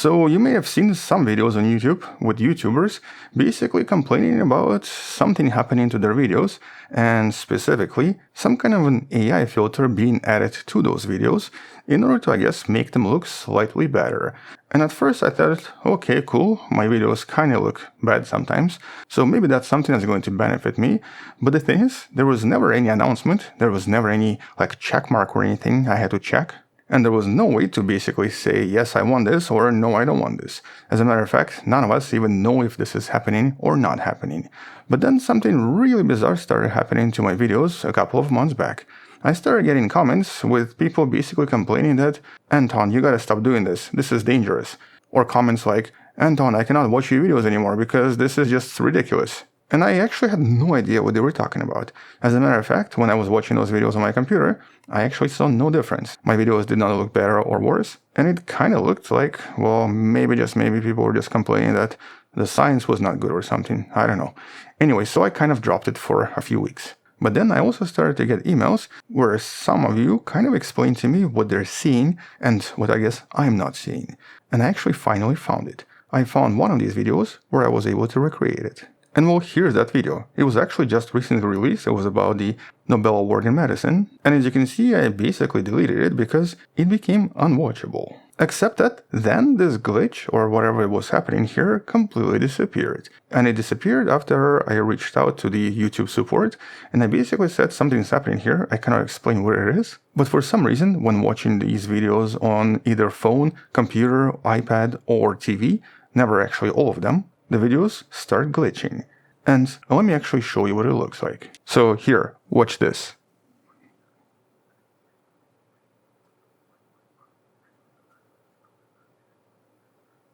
So you may have seen some videos on YouTube with YouTubers basically complaining about something happening to their videos, and specifically some kind of an AI filter being added to those videos in order to, I guess, make them look slightly better. And at first I thought, okay, cool, my videos kind of look bad sometimes, so maybe that's something that's going to benefit me. But the thing is, there was never any announcement, there was never any check mark or anything I had to check. And there was no way to basically say, yes, I want this, or no, I don't want this. As a matter of fact, none of us even know if this is happening or not happening. But then something really bizarre started happening to my videos a couple of months back. I started getting comments with people basically complaining that, Anton, you gotta stop doing this. This is dangerous. Or comments like, Anton, I cannot watch your videos anymore because this is just ridiculous. And I actually had no idea what they were talking about. As a matter of fact, when I was watching those videos on my computer, I actually saw no difference. My videos did not look better or worse, and it kind of looked like, well, maybe people were just complaining that the science was not good or something. I don't know. Anyway, so I kind of dropped it for a few weeks. But then I also started to get emails where some of you kind of explained to me what they're seeing and what I guess I'm not seeing. And I actually finally found it. I found one of these videos where I was able to recreate it. And well, here's that video. It was actually just recently released. It was about the Nobel Award in Medicine. And as you can see, I basically deleted it because it became unwatchable. Except that then this glitch, or whatever was happening here, completely disappeared. And it disappeared after I reached out to the YouTube support, and I basically said something's happening here, I cannot explain what it is. But for some reason, when watching these videos on either phone, computer, iPad, or TV, never actually all of them, the videos start glitching. And let me actually show you what it looks like. So here, watch this.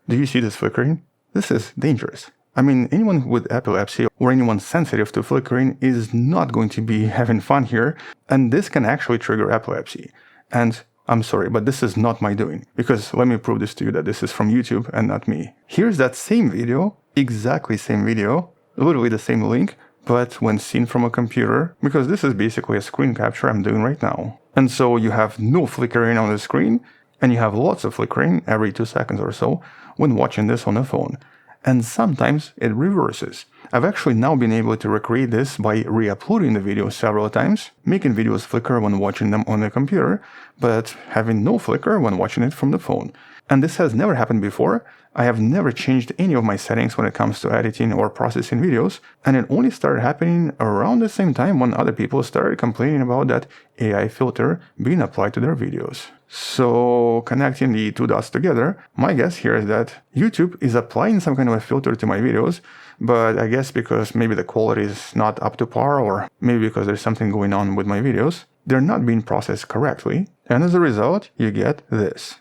Do you see this flickering? This is dangerous. I mean, anyone with epilepsy or anyone sensitive to flickering is not going to be having fun here, and this can actually trigger epilepsy. And I'm sorry, but this is not my doing, because let me prove this to you that this is from YouTube and not me. Here's that same video, exactly same video, literally the same link, but when seen from a computer, because this is basically a screen capture I'm doing right now. And so you have no flickering on the screen, and you have lots of flickering every 2 seconds or so when watching this on a phone. And sometimes it reverses. I've actually now been able to recreate this by re-uploading the video several times, making videos flicker when watching them on the computer, but having no flicker when watching it from the phone. And this has never happened before. I have never changed any of my settings when it comes to editing or processing videos, and it only started happening around the same time when other people started complaining about that AI filter being applied to their videos. So, connecting the two dots together, my guess here is that YouTube is applying some kind of a filter to my videos, but I guess because maybe the quality is not up to par, or maybe because there's something going on with my videos, they're not being processed correctly, and as a result, you get this.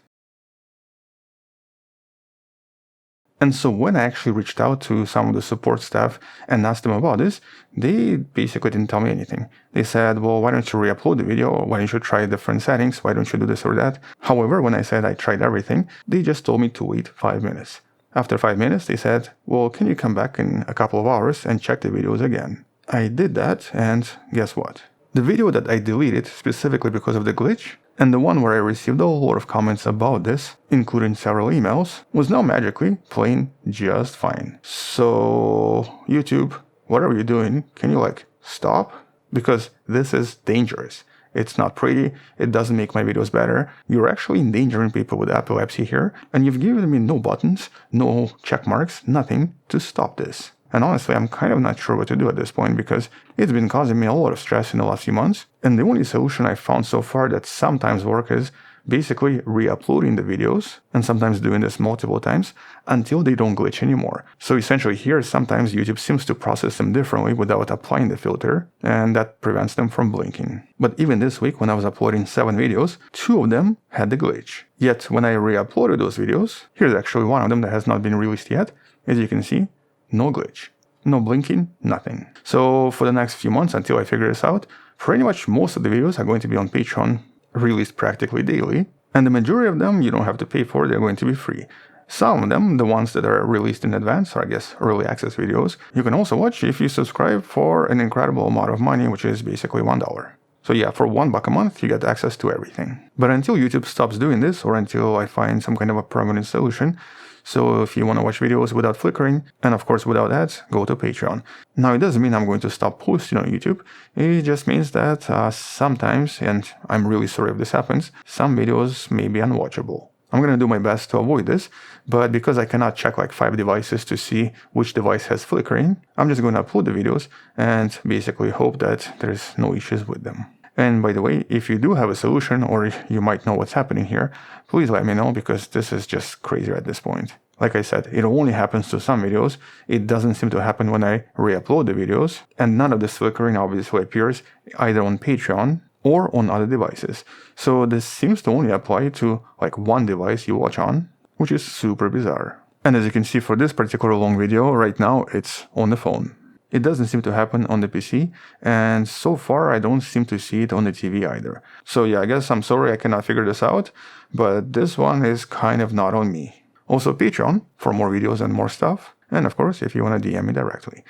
And so when I actually reached out to some of the support staff and asked them about this, they basically didn't tell me anything. They said, well, why don't you re-upload the video? Or why don't you try different settings? Why don't you do this or that? However, when I said I tried everything, they just told me to wait 5 minutes. After 5 minutes, they said, well, can you come back in a couple of hours and check the videos again? I did that, and guess what? The video that I deleted specifically because of the glitch, and the one where I received a lot of comments about this, including several emails, was now magically playing just fine. So, YouTube, whatever you're doing, can you stop? Because this is dangerous. It's not pretty, it doesn't make my videos better. You're actually endangering people with epilepsy here, and you've given me no buttons, no check marks, nothing to stop this. And honestly, I'm kind of not sure what to do at this point because it's been causing me a lot of stress in the last few months. And the only solution I found so far that sometimes works is basically re-uploading the videos and sometimes doing this multiple times until they don't glitch anymore. So essentially here, sometimes YouTube seems to process them differently without applying the filter, and that prevents them from blinking. But even this week, when I was uploading 7 videos, 2 of them had the glitch. Yet when I re-uploaded those videos, here's actually one of them that has not been released yet. As you can see, no glitch, no blinking, nothing. So for the next few months until I figure this out, pretty much most of the videos are going to be on Patreon, released practically daily. And the majority of them you don't have to pay for, they're going to be free. Some of them, the ones that are released in advance, or I guess early access videos, you can also watch if you subscribe for an incredible amount of money, which is basically $1. So yeah, for $1 a month, you get access to everything. But until YouTube stops doing this, or until I find some kind of a permanent solution, so if you want to watch videos without flickering, and of course without ads, go to Patreon. Now it doesn't mean I'm going to stop posting on YouTube, it just means that sometimes, and I'm really sorry if this happens, some videos may be unwatchable. I'm going to do my best to avoid this, but because I cannot check like 5 devices to see which device has flickering, I'm just going to upload the videos and basically hope that there's no issues with them. And by the way, if you do have a solution or you might know what's happening here, please let me know because this is just crazy at this point. Like I said, it only happens to some videos. It doesn't seem to happen when I re-upload the videos, and none of this flickering obviously appears either on Patreon or on other devices. So this seems to only apply to like one device you watch on, which is super bizarre. And as you can see for this particular long video, right now it's on the phone. It doesn't seem to happen on the PC, and so far I don't seem to see it on the TV either. So yeah, I guess I'm sorry I cannot figure this out, but this one is kind of not on me. Also Patreon for more videos and more stuff, and of course if you want to DM me directly.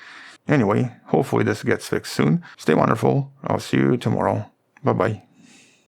Anyway, hopefully this gets fixed soon. Stay wonderful. I'll see you tomorrow. Bye-bye.